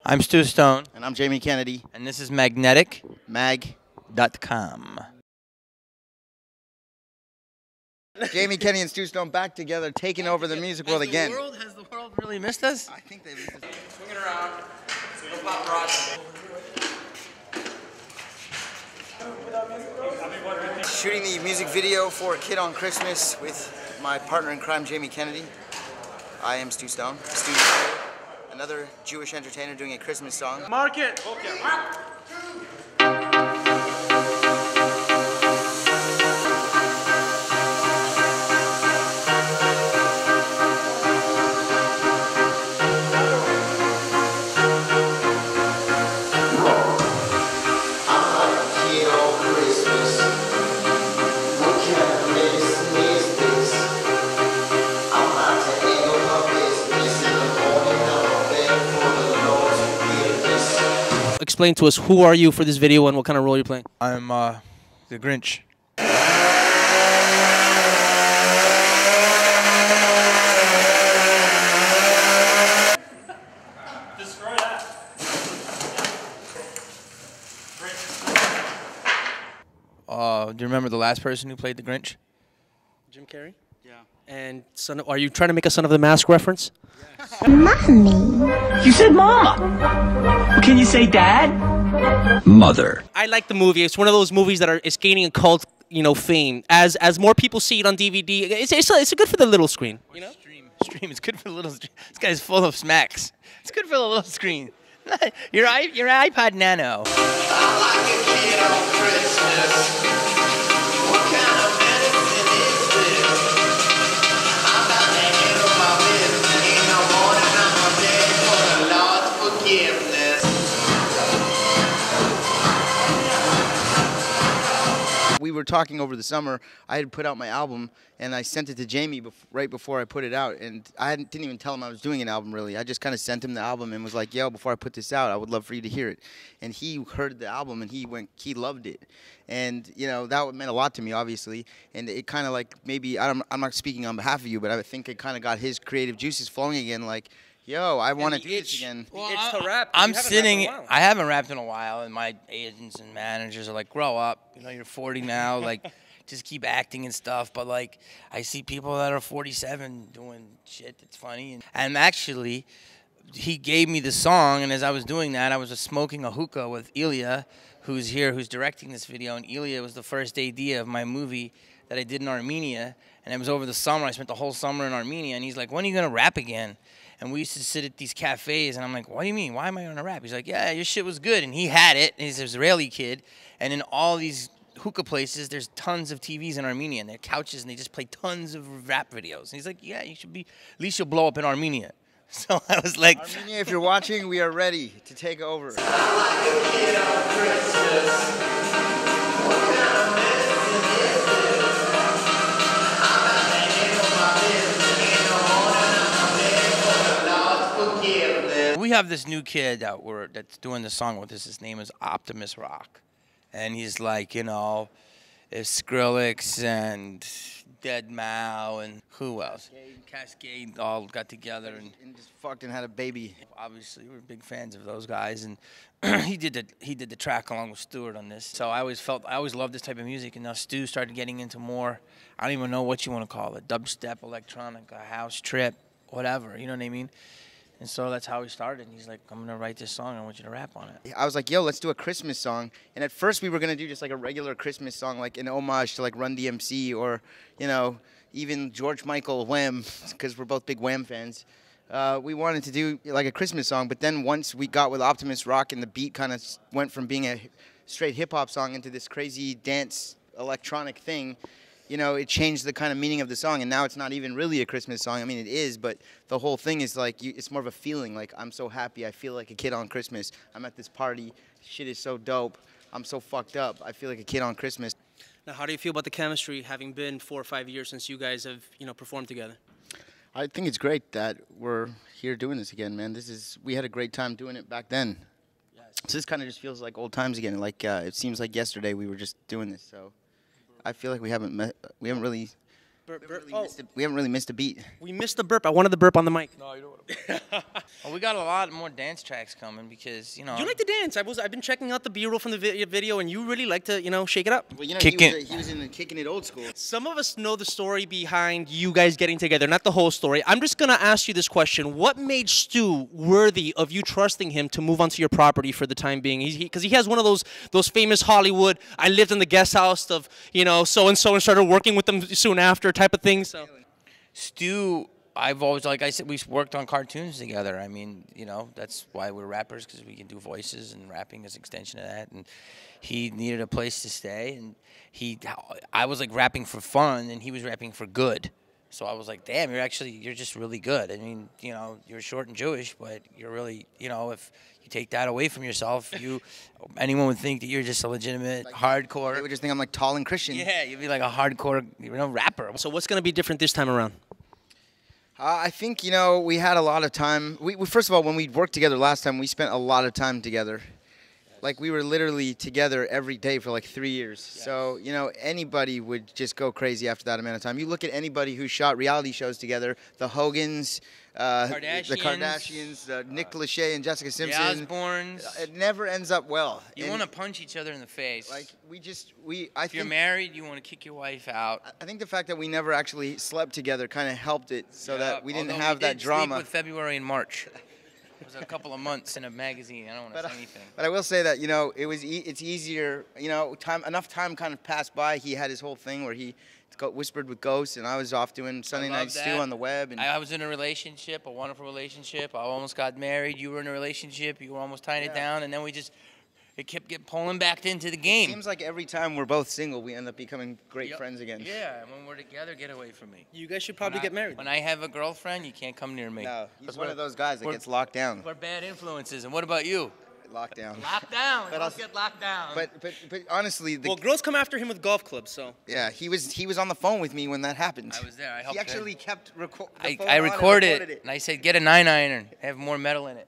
I'm Stu Stone. And I'm Jamie Kennedy. And this is magnetic.com. Mag. Jamie, Kennedy, and Stu Stone back together, taking over the music world again. Has the world really missed us? I think they missed us. Swing it around. So you'll pop rocks. Shooting the music video for Kid on Christmas with my partner in crime, Jamie Kennedy. I am Stu Stone, another Jewish entertainer doing a Christmas song. Mark it! Okay. Explain to us, who are you for this video and what kind of role you're playing? I'm the Grinch. Destroy that. Do you remember the last person who played the Grinch? Jim Carrey? Yeah. And are you trying to make a Son of the Mask reference? Mommy. You said mama. Can you say dad? Mother. I like the movie. It's one of those movies that is gaining a cult, fame. As more people see it on DVD, it's good for the little screen. Stream. It's good for the little. This guy's full of smacks. It's good for the little screen. your iPod Nano. I like a kid on Christmas. What kind of medicine is this? I'm about to handle my business. In the morning, I'm a day for the Lord's forgiveness. We were talking over the summer. I had put out my album, and I sent it to Jamie right before I put it out. And I didn't even tell him I was doing an album, really. I just kind of sent him the album and was like, yo, before I put this out, I would love for you to hear it. And he heard the album, and he loved it. And, that meant a lot to me, obviously. And it kind of like maybe, I'm not speaking on behalf of you, but I think it kind of got his creative juices flowing again, like, yo, I want to do this again. Well, it's to rap. I haven't rapped in a while, and my agents and managers are like, grow up. You're 40 now. Like, just keep acting and stuff. But, like, I see people that are 47 doing shit that's funny. And actually, he gave me the song, and as I was doing that, I was smoking a hookah with Ilya, who's here, who's directing this video. And Ilya was the first AD of my movie that I did in Armenia. And it was over the summer. I spent the whole summer in Armenia. And he's like, when are you going to rap again? And we used to sit at these cafes, and I'm like, what do you mean? Why am I going to rap? He's like, yeah, your shit was good. And he had it. And he's an Israeli kid. And in all these hookah places, there's tons of TVs in Armenia, and they're couches, and they just play tons of rap videos. And he's like, yeah, you should be, at least you'll blow up in Armenia. So I was like, Armenia, if you're watching, we are ready to take over. I like a kid on Christmas. What kind of medicine is this? I'm about to handle my business. In the morning, I'm a day for the Lord's forgiveness. we have this new kid that's doing the song with us. His name is Optimus Rock. And he's like, it's Skrillex and Dead Mao and who else? Cascade all got together and just fucked and had a baby. Obviously, we're big fans of those guys, and he did the track along with Stewart on this. So I always loved this type of music, and now Stu started getting into more. I don't even know what you want to call it: dubstep, electronic, a house trip, whatever. You know what I mean? And so that's how we started. And he's like, I'm going to write this song. I want you to rap on it. I was like, yo, let's do a Christmas song. And at first we were going to do just like a regular Christmas song, like an homage to like Run DMC or, even George Michael, Wham, because we're both big Wham fans. We wanted to do like a Christmas song. But then once we got with Optimus Rock and the beat kind of went from being a straight hip-hop song into this crazy dance electronic thing, it changed the kind of meaning of the song, and now it's not even really a Christmas song. I mean, it is, but the whole thing is like, it's more of a feeling, like, I'm so happy, I feel like a kid on Christmas. I'm at this party, shit is so dope, I'm so fucked up, I feel like a kid on Christmas. Now, how do you feel about the chemistry, having been 4 or 5 years since you guys have, performed together? I think it's great that we're here doing this again, man. We had a great time doing it back then. Yes. So this kind of just feels like old times again, like, it seems like yesterday we were just doing this, so. I feel like we haven't really We haven't really missed a beat. We missed the burp. I wanted the burp on the mic. No, you don't want to. Well, we got a lot more dance tracks coming because, you know. You like to dance. I've been checking out the B-roll from the video, and you really like to, shake it up. Well, he was in the Kicking It old school. Some of us know the story behind you guys getting together, not the whole story. I'm just going to ask you this question. What made Stu worthy of you trusting him to move onto your property for the time being? Because he has one of those famous Hollywood, I lived in the guest house of, so-and-so and started working with them soon after type of thing. So, Stu, I've always, like I said, we've worked on cartoons together. I mean, that's why we're rappers, because we can do voices, and rapping is an extension of that. And he needed a place to stay, and I was like rapping for fun, and he was rapping for good. So I was like, damn, you're just really good. I mean, you're short and Jewish, but you're really, if you take that away from yourself, anyone would think that you're just a legitimate hardcore. They would just think I'm like tall and Christian. Yeah, you'd be like a hardcore, rapper. so what's going to be different this time around? I think, we had a lot of time. We first of all, when we worked together last time, we spent a lot of time together. Like, we were literally together every day for like 3 years. Yes. So, anybody would just go crazy after that amount of time. You look at anybody who shot reality shows together, the Hogans, the Kardashians, Nick Lachey and Jessica Simpson. The Osbournes. It never ends up well. You want to punch each other in the face. Like, if you're married, you want to kick your wife out. I think the fact that we never actually slept together kind of helped it so that we didn't have that drama. Sleep with February and March. It was a couple of months in a magazine. I don't want to say anything. But I will say that, it's easier, enough time kind of passed by. He had his whole thing where he whispered with ghosts, and I was off doing Sunday Night Stew on the web. And I was in a relationship, a wonderful relationship. I almost got married. You were in a relationship. You were almost tying it down, and then it kept pulling back into the game. It seems like every time we're both single, we end up becoming great friends again. Yeah, and when we're together, get away from me. You guys should probably get married. When I have a girlfriend, you can't come near me. No, he's one of those guys that gets locked down. We're bad influences. And what about you? Locked down. Locked down. Don't get locked down. But honestly, girls come after him with golf clubs, so. Yeah, he was on the phone with me when that happened. I was there. I helped He actually kept recording. I recorded it, and I said, get a 9-iron. Have more metal in it.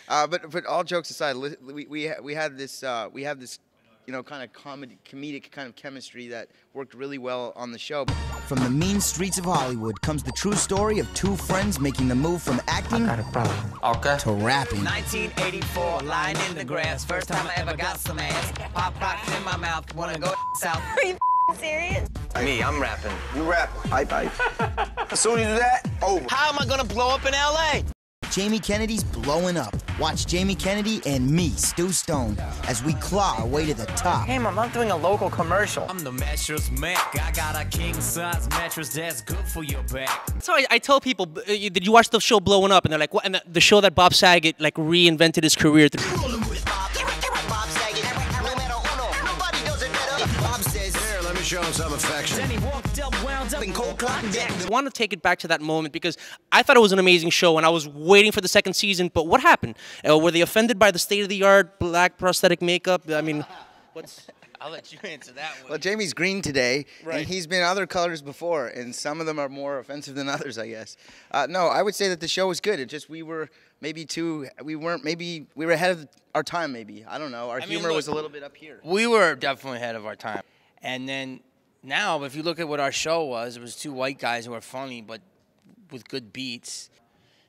But all jokes aside, we have this kind of comedic kind of chemistry that worked really well on the show. From the mean streets of Hollywood comes the true story of two friends making the move from acting to rapping. 1984, lying in the grass. First time I ever got some ass. Pop rocks in my mouth. Wanna go south? Are you serious? Me, I'm rapping. You rap. Hype. As soon as you do that, over. How am I gonna blow up in LA? Jamie Kennedy's Blowin' Up. Watch Jamie Kennedy and me, Stu Stone, as we claw our way to the top. Hey, Mom, I'm doing a local commercial. I'm the mattress Mac. I got a king-size mattress that's good for your back. So I tell people, did you watch the show Blowin' Up? And they're like, what? And the show that Bob Saget reinvented his career. Show him some affection. Then he walked up, wound up, and cold clock deck. I want to take it back to that moment because I thought it was an amazing show and I was waiting for the second season. But what happened? Were they offended by the state-of-the-art black prosthetic makeup? I mean, I'll let you answer that one. Well, Jamie's green today, and he's been other colors before, and some of them are more offensive than others, I guess. No, I would say that the show was good. It just we were ahead of our time, maybe. I don't know. Our humor was a little bit up here. We were definitely ahead of our time. And then now, if you look at what our show was, it was two white guys who were funny, but with good beats.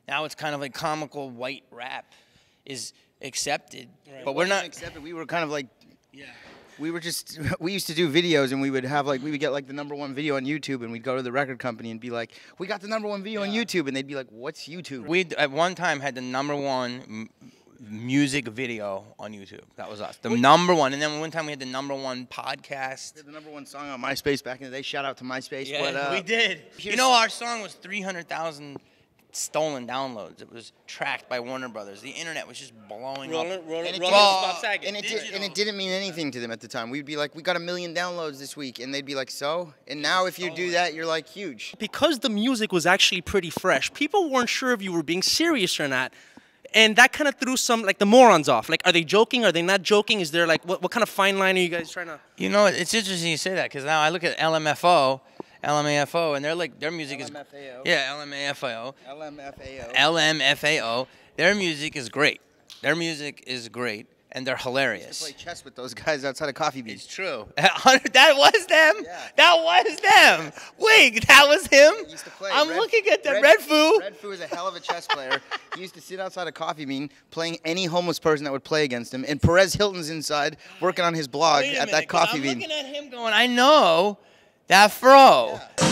Now it's kind of like comical white rap is accepted, but we're not accepted. We were kind of like, we used to do videos, and we would get like the #1 video on YouTube, and we'd go to the record company and be like, we got the #1 video on YouTube, and they'd be like, what's YouTube? We at one time had the #1 music video on YouTube. That was us. The #1. And then one time we had the #1 podcast. We had the #1 song on MySpace back in the day. Shout out to MySpace. Yeah, but, we did. Our song was 300,000 stolen downloads. It was tracked by Warner Brothers. The internet was just blowing up. And it didn't mean anything to them at the time. We'd be like, we got 1 million downloads this week. And they'd be like, so? And now if you do that, you're like huge. Because the music was actually pretty fresh, people weren't sure if you were being serious or not. And that kind of threw some, like, the morons off. Like, are they joking? Are they not joking? Is there, like, what kind of fine line are you guys trying to... It's interesting you say that, because now I look at LMFAO, and they're like, their music is... LMFAO. Yeah, LMFAO. LMFAO. LMFAO. Their music is great. Their music is great. and they're hilarious. Play chess with those guys outside of Coffee Bean. It's true. That was them? Yeah. That was them. Wait, that was him? He used to play. I'm looking at the Red Foo. Red Foo is a hell of a chess player. He used to sit outside of Coffee Bean playing any homeless person that would play against him. And Perez Hilton's inside working on his blog at that Coffee Bean. I'm looking at him going, I know that fro. Yeah.